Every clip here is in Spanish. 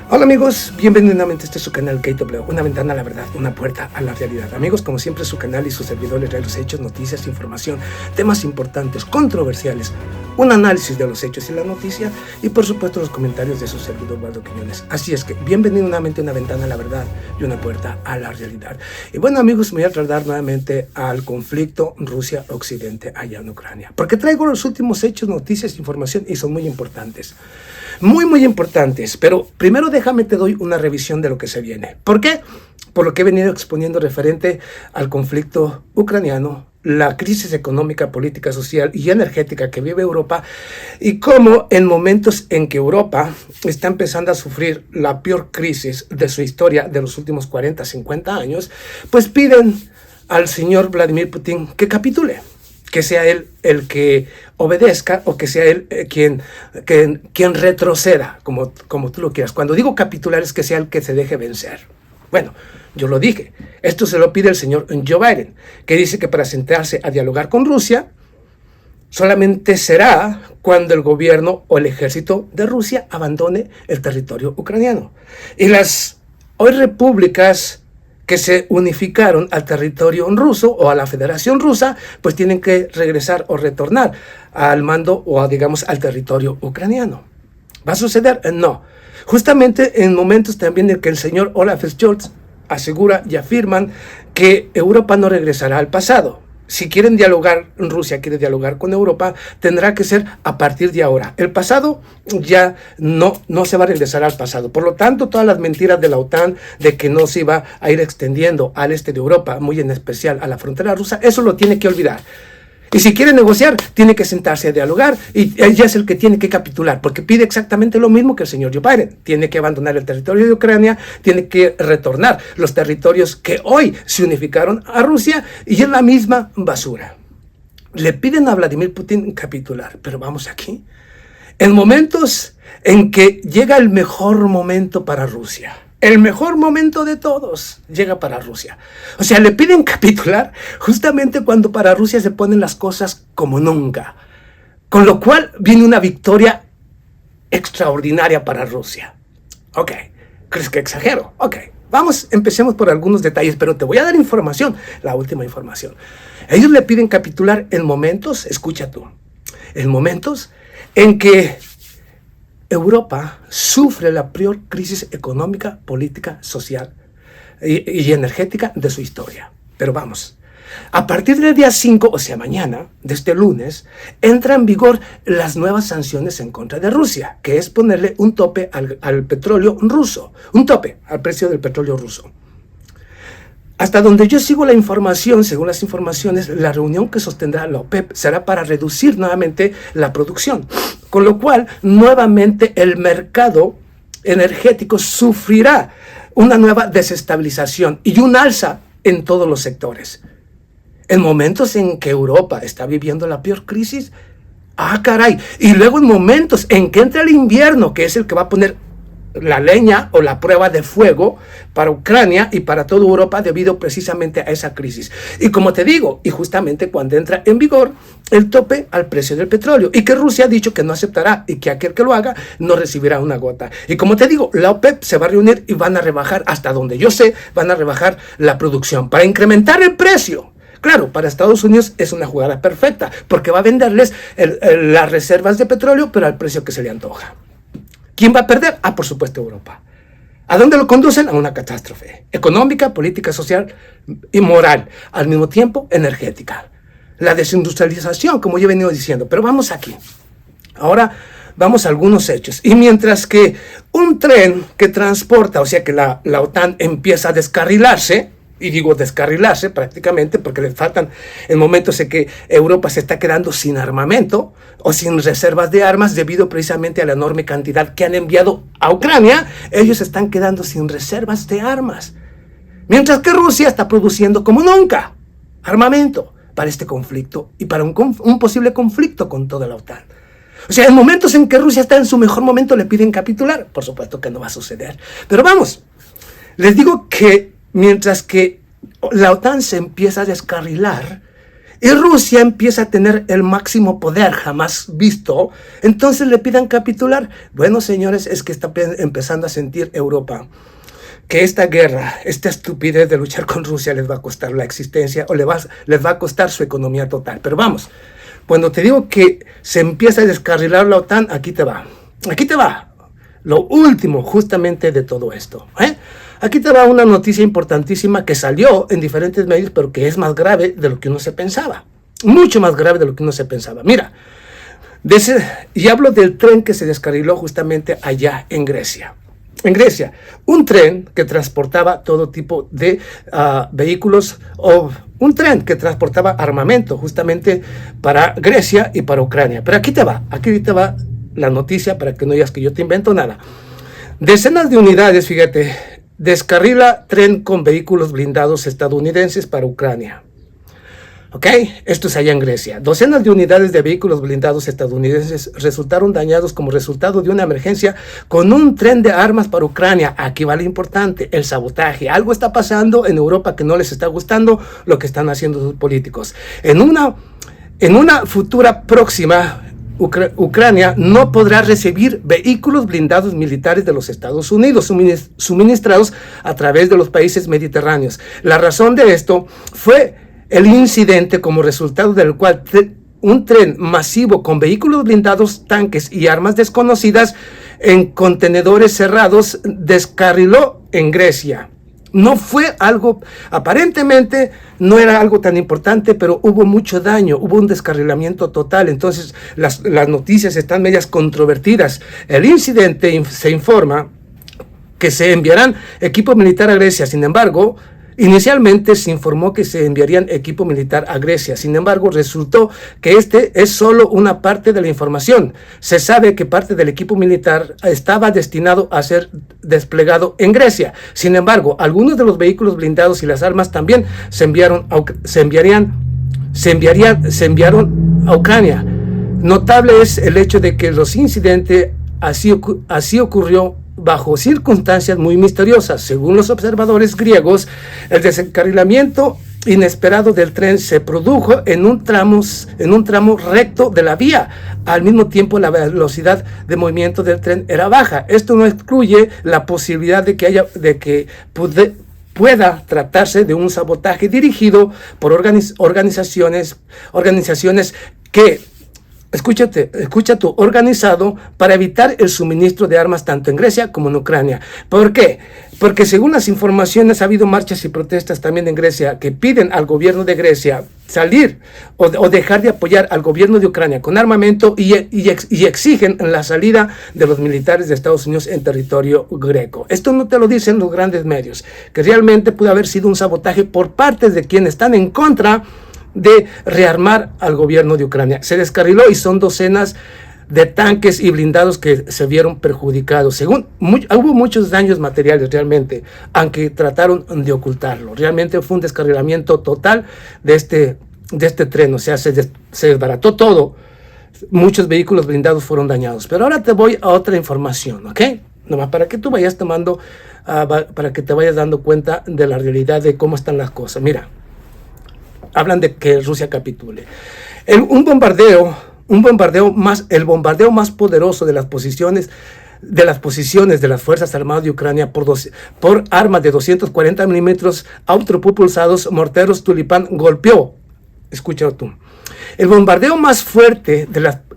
Hola amigos, bienvenidos nuevamente a este su canal KW, una ventana a la verdad, una puerta a la realidad. Amigos, como siempre su canal y su servidor les trae los hechos, noticias, información, temas importantes, controversiales, un análisis de los hechos y la noticia y por supuesto los comentarios de su servidor Waldo Quiñones. Así es que bienvenidos nuevamente a una ventana a la verdad y una puerta a la realidad. Y bueno amigos, me voy a trasladar nuevamente al conflicto Rusia-Occidente allá en Ucrania, porque traigo los últimos hechos, noticias, información y son muy importantes. Muy importantes, pero primero déjame te doy una revisión de lo que se viene. ¿Por qué? Por lo que he venido exponiendo referente al conflicto ucraniano, la crisis económica, política, social y energética que vive Europa y cómo en momentos en que Europa está empezando a sufrir la peor crisis de su historia de los últimos 40, 50 años, pues piden al señor Vladimir Putin que capitule, que sea él el que obedezca o que sea él quien retroceda, como tú lo quieras. Cuando digo capitular es que sea el que se deje vencer. Bueno, yo lo dije, esto se lo pide el señor Joe Biden, que dice que para sentarse a dialogar con Rusia solamente será cuando el gobierno o el ejército de Rusia abandone el territorio ucraniano. Y las hoy repúblicas que se unificaron al territorio ruso o a la Federación Rusa, pues tienen que regresar o retornar al mando o digamos al territorio ucraniano. ¿Va a suceder? No. Justamente en momentos también en que el señor Olaf Scholz asegura y afirman que Europa no regresará al pasado. Si quieren dialogar, Rusia quiere dialogar con Europa, tendrá que ser a partir de ahora. El pasado ya no se va a regresar al pasado. Por lo tanto, todas las mentiras de la OTAN de que no se iba a ir extendiendo al este de Europa, muy en especial a la frontera rusa, eso lo tiene que olvidar. Y si quiere negociar, tiene que sentarse a dialogar y ella es el que tiene que capitular, porque pide exactamente lo mismo que el señor Joe Biden. Tiene que abandonar el territorio de Ucrania, tiene que retornar los territorios que hoy se unificaron a Rusia y es la misma basura. Le piden a Vladimir Putin capitular, pero vamos aquí. En momentos en que llega el mejor momento para Rusia, el mejor momento de todos llega para Rusia. O sea, le piden capitular justamente cuando para Rusia se ponen las cosas como nunca. Con lo cual viene una victoria extraordinaria para Rusia. Ok, ¿crees que exagero? Ok, vamos, empecemos por algunos detalles, pero te voy a dar información, la última información. Ellos le piden capitular en momentos, escucha tú, en momentos en que Europa sufre la peor crisis económica, política, social y energética de su historia. Pero vamos, a partir del día 5, o sea mañana, de este lunes, entran en vigor las nuevas sanciones en contra de Rusia, que es ponerle un tope al petróleo ruso, un tope al precio del petróleo ruso. Hasta donde yo sigo la información, según las informaciones, la reunión que sostendrá la OPEP será para reducir nuevamente la producción, con lo cual nuevamente el mercado energético sufrirá una nueva desestabilización y un alza en todos los sectores. En momentos en que Europa está viviendo la peor crisis, caray, y luego en momentos en que entra el invierno, que es el que va a poner la leña o la prueba de fuego para Ucrania y para toda Europa debido precisamente a esa crisis. Y como te digo, y justamente cuando entra en vigor el tope al precio del petróleo y que Rusia ha dicho que no aceptará y que aquel que lo haga no recibirá una gota. Y como te digo, la OPEP se va a reunir y van a rebajar, hasta donde yo sé, van a rebajar la producción para incrementar el precio. Claro, para Estados Unidos es una jugada perfecta porque va a venderles las reservas de petróleo pero al precio que se le antoja. ¿Quién va a perder? Por supuesto Europa. ¿A dónde lo conducen? A una catástrofe económica, política, social y moral, al mismo tiempo energética. La desindustrialización, como yo he venido diciendo, pero vamos aquí. Ahora vamos a algunos hechos. Y mientras que un tren que transporta, o sea que la OTAN empieza a descarrilarse, y digo descarrilarse prácticamente porque le faltan en momentos en que Europa se está quedando sin armamento o sin reservas de armas debido precisamente a la enorme cantidad que han enviado a Ucrania, ellos están quedando sin reservas de armas. Mientras que Rusia está produciendo como nunca armamento para este conflicto y para un posible conflicto con toda la OTAN. O sea, en momentos en que Rusia está en su mejor momento le piden capitular. Por supuesto que no va a suceder. Pero vamos, les digo que mientras que la OTAN se empieza a descarrilar y Rusia empieza a tener el máximo poder jamás visto, entonces le pidan capitular. Bueno, señores, es que está empezando a sentir Europa que esta guerra, esta estupidez de luchar con Rusia les va a costar la existencia o les va a costar su economía total. Pero vamos, cuando te digo que se empieza a descarrilar la OTAN, aquí te va lo último justamente de todo esto. Aquí te va una noticia importantísima que salió en diferentes medios, pero que es más grave de lo que uno se pensaba. Mucho más grave de lo que uno se pensaba. Mira, y hablo del tren que se descarriló justamente allá en Grecia. En Grecia, un tren que transportaba todo tipo de vehículos, o un tren que transportaba armamento justamente para Grecia y para Ucrania. Pero aquí te va la noticia para que no digas que yo te invento nada. Decenas de unidades, fíjate, descarrila tren con vehículos blindados estadounidenses para Ucrania. ¿Ok? Esto es allá en Grecia. Docenas de unidades de vehículos blindados estadounidenses resultaron dañados como resultado de una emergencia con un tren de armas para Ucrania. Aquí va lo importante, el sabotaje. Algo está pasando en Europa que no les está gustando lo que están haciendo sus políticos. En una futura próxima, Ucrania no podrá recibir vehículos blindados militares de los Estados Unidos suministrados a través de los países mediterráneos. La razón de esto fue el incidente como resultado del cual un tren masivo con vehículos blindados, tanques y armas desconocidas en contenedores cerrados descarriló en Grecia. No fue algo, aparentemente no era algo tan importante, pero hubo mucho daño, hubo un descarrilamiento total. Entonces las noticias están medias controvertidas. El incidente se informa que se enviarán equipo militar a Grecia. Sin embargo, inicialmente se informó que se enviarían equipo militar a Grecia. Sin embargo, resultó que este es solo una parte de la información. Se sabe que parte del equipo militar estaba destinado a ser desplegado en Grecia. Sin embargo, algunos de los vehículos blindados y las armas también se enviaron a Ucrania. Notable es el hecho de que los incidentes así ocurrió bajo circunstancias muy misteriosas. Según los observadores griegos, el descarrilamiento inesperado del tren se produjo en un tramo recto de la vía. Al mismo tiempo, la velocidad de movimiento del tren era baja. Esto no excluye la posibilidad de que pueda tratarse de un sabotaje dirigido por organizaciones que, escucha tú, organizado para evitar el suministro de armas tanto en Grecia como en Ucrania. ¿Por qué? Porque según las informaciones ha habido marchas y protestas también en Grecia que piden al gobierno de Grecia salir o dejar de apoyar al gobierno de Ucrania con armamento y exigen la salida de los militares de Estados Unidos en territorio greco. Esto no te lo dicen los grandes medios, que realmente pudo haber sido un sabotaje por parte de quienes están en contra de rearmar al gobierno de Ucrania. Se descarriló y son docenas de tanques y blindados que se vieron perjudicados. Hubo muchos daños materiales realmente, aunque trataron de ocultarlo. Realmente fue un descarrilamiento total de este tren, o sea, se desbarató todo. Muchos vehículos blindados fueron dañados. Pero ahora te voy a otra información, ¿ok? Nomás para que tú vayas tomando, para que te vayas dando cuenta de la realidad de cómo están las cosas. Mira, hablan de que Rusia capitule. El bombardeo más poderoso de las posiciones de las Fuerzas Armadas de Ucrania por armas de 240 milímetros autopropulsados, morteros Tulipán, golpeó. Escucha tú. El bombardeo más fuerte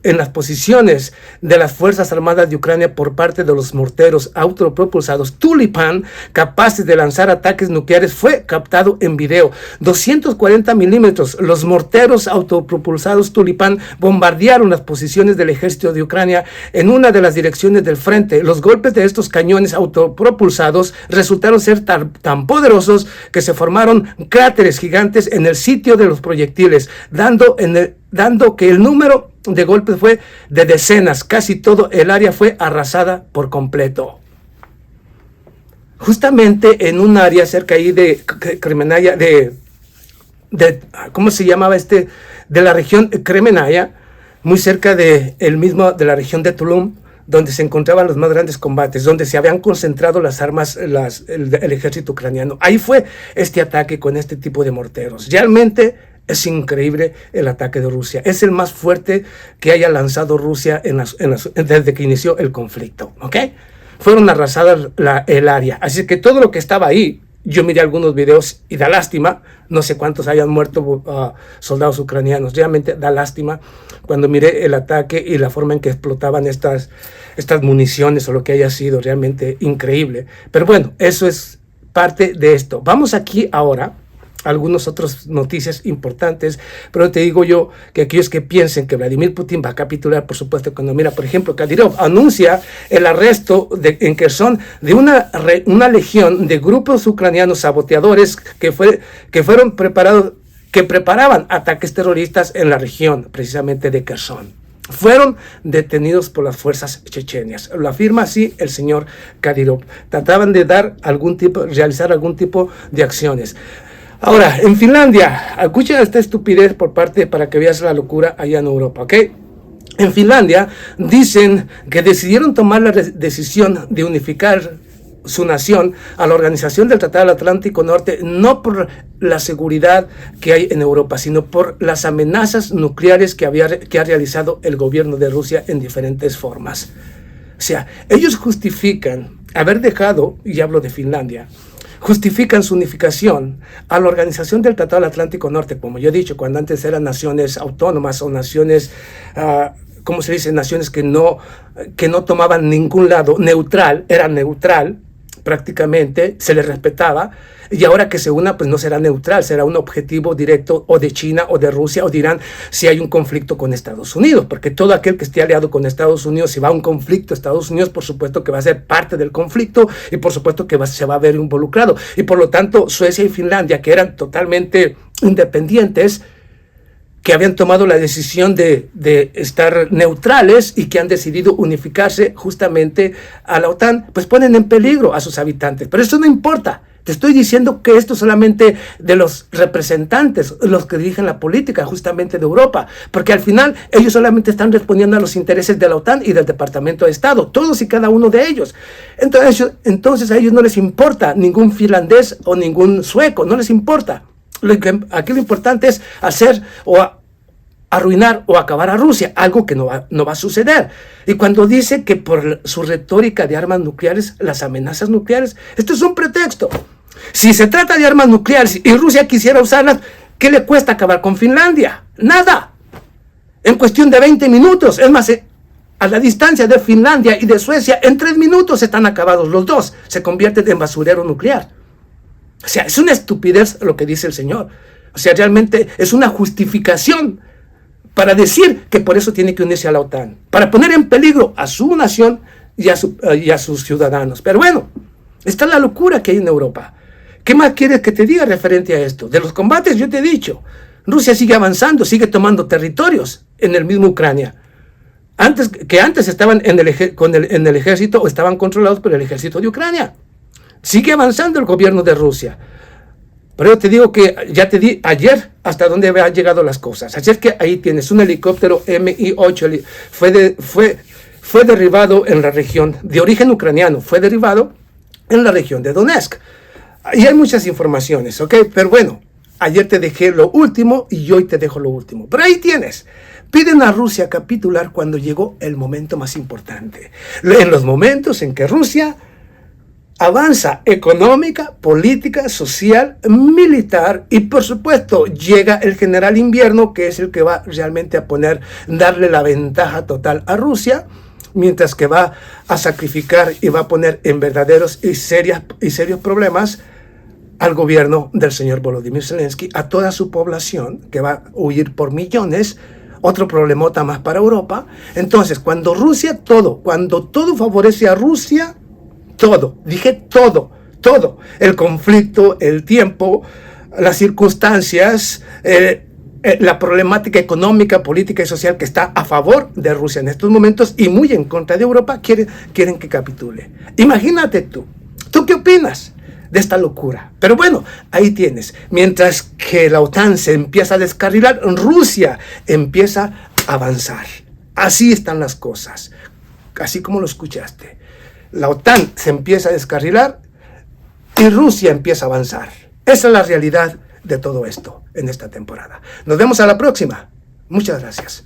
en las posiciones de las Fuerzas Armadas de Ucrania por parte de los morteros autopropulsados Tulipán, capaces de lanzar ataques nucleares, fue captado en video. 240 milímetros. Los morteros autopropulsados Tulipán bombardearon las posiciones del ejército de Ucrania en una de las direcciones del frente. Los golpes de estos cañones autopropulsados resultaron ser tan poderosos que se formaron cráteres gigantes en el sitio de los proyectiles, dando que el número de golpes fue de decenas. Casi todo el área fue arrasada por completo. Justamente en un área cerca ahí de Kremenaya, ¿cómo se llamaba de la región Kremenaya, muy cerca de la región de Tulum, donde se encontraban los más grandes combates, donde se habían concentrado las armas, el ejército ucraniano. Ahí fue este ataque con este tipo de morteros. Realmente Es increíble el ataque de Rusia. Es el más fuerte que haya lanzado Rusia desde que inició el conflicto. ¿Ok? Fueron arrasadas el área. Así que todo lo que estaba ahí, yo miré algunos videos y da lástima. No sé cuántos hayan muerto soldados ucranianos. Realmente da lástima cuando miré el ataque y la forma en que explotaban estas municiones o lo que haya sido. Realmente increíble. Pero bueno, eso es parte de esto. Vamos aquí ahora algunas otras noticias importantes, pero te digo yo que aquellos que piensen que Vladimir Putin va a capitular, por supuesto, cuando mira, por ejemplo, Kadyrov anuncia el arresto en Kherson de una legión de grupos ucranianos saboteadores que preparaban ataques terroristas en la región, precisamente de Kherson. Fueron detenidos por las fuerzas chechenias. Lo afirma así el señor Kadyrov. Trataban de realizar algún tipo de acciones. Ahora, en Finlandia, escucha esta estupidez para que veas la locura allá en Europa, ¿ok? En Finlandia dicen que decidieron tomar la decisión de unificar su nación a la Organización del Tratado del Atlántico Norte, no por la seguridad que hay en Europa, sino por las amenazas nucleares que ha realizado el gobierno de Rusia en diferentes formas. O sea, ellos justifican haber dejado, y hablo de Finlandia, justifican su unificación a la Organización del Tratado del Atlántico Norte, como yo he dicho, cuando antes eran naciones autónomas o naciones, ¿cómo se dice? Naciones que no tomaban ningún lado, era neutral, prácticamente, se les respetaba, y ahora que se una, pues no será neutral, será un objetivo directo o de China o de Rusia o de Irán si hay un conflicto con Estados Unidos, porque todo aquel que esté aliado con Estados Unidos, si va a un conflicto Estados Unidos, por supuesto que va a ser parte del conflicto y por supuesto que se va a ver involucrado. Y por lo tanto, Suecia y Finlandia, que eran totalmente independientes, que habían tomado la decisión de estar neutrales y que han decidido unificarse justamente a la OTAN, pues ponen en peligro a sus habitantes. Pero eso no importa. Te estoy diciendo que esto es solamente de los representantes, los que dirigen la política justamente de Europa, porque al final ellos solamente están respondiendo a los intereses de la OTAN y del Departamento de Estado, todos y cada uno de ellos. Entonces a ellos no les importa ningún finlandés o ningún sueco, no les importa. Aquí lo importante es hacer arruinar o acabar a Rusia, algo que no va a suceder. Y cuando dice que por su retórica de armas nucleares, las amenazas nucleares, esto es un pretexto. Si se trata de armas nucleares y Rusia quisiera usarlas, ¿qué le cuesta acabar con Finlandia? Nada. En cuestión de 20 minutos, es más, a la distancia de Finlandia y de Suecia, en 3 minutos están acabados los dos, se convierten en basurero nuclear. O sea, es una estupidez lo que dice el señor. O sea, realmente es una justificación para decir que por eso tiene que unirse a la OTAN, para poner en peligro a su nación y a sus ciudadanos. Pero bueno, esta es la locura que hay en Europa. ¿Qué más quieres que te diga referente a esto? De los combates yo te he dicho, Rusia sigue avanzando, sigue tomando territorios en el mismo Ucrania. Antes estaban en el ejército o estaban controlados por el ejército de Ucrania. Sigue avanzando el gobierno de Rusia. Pero yo te digo que ya te di ayer hasta dónde han llegado las cosas. Así es que ahí tienes un helicóptero Mi-8, fue derribado en la región de origen ucraniano, fue derribado en la región de Donetsk. Y hay muchas informaciones, ¿ok? Pero bueno, ayer te dejé lo último y hoy te dejo lo último. Pero ahí tienes. Piden a Rusia capitular cuando llegó el momento más importante. En los momentos en que Rusia avanza económica, política, social, militar y por supuesto llega el general invierno, que es el que va realmente a darle la ventaja total a Rusia, mientras que va a sacrificar y va a poner en verdaderos y serios problemas al gobierno del señor Volodymyr Zelensky, a toda su población que va a huir por millones. Otro problemota más para Europa. Entonces, cuando todo favorece a Rusia, dije todo, el conflicto, el tiempo, las circunstancias, la problemática económica, política y social que está a favor de Rusia en estos momentos y muy en contra de Europa, quieren que capitule. Imagínate ¿tú qué opinas de esta locura? Pero bueno, ahí tienes, mientras que la OTAN se empieza a descarrilar, Rusia empieza a avanzar. Así están las cosas, así como lo escuchaste. La OTAN se empieza a descarrilar y Rusia empieza a avanzar. Esa es la realidad de todo esto en esta temporada. Nos vemos a la próxima. Muchas gracias.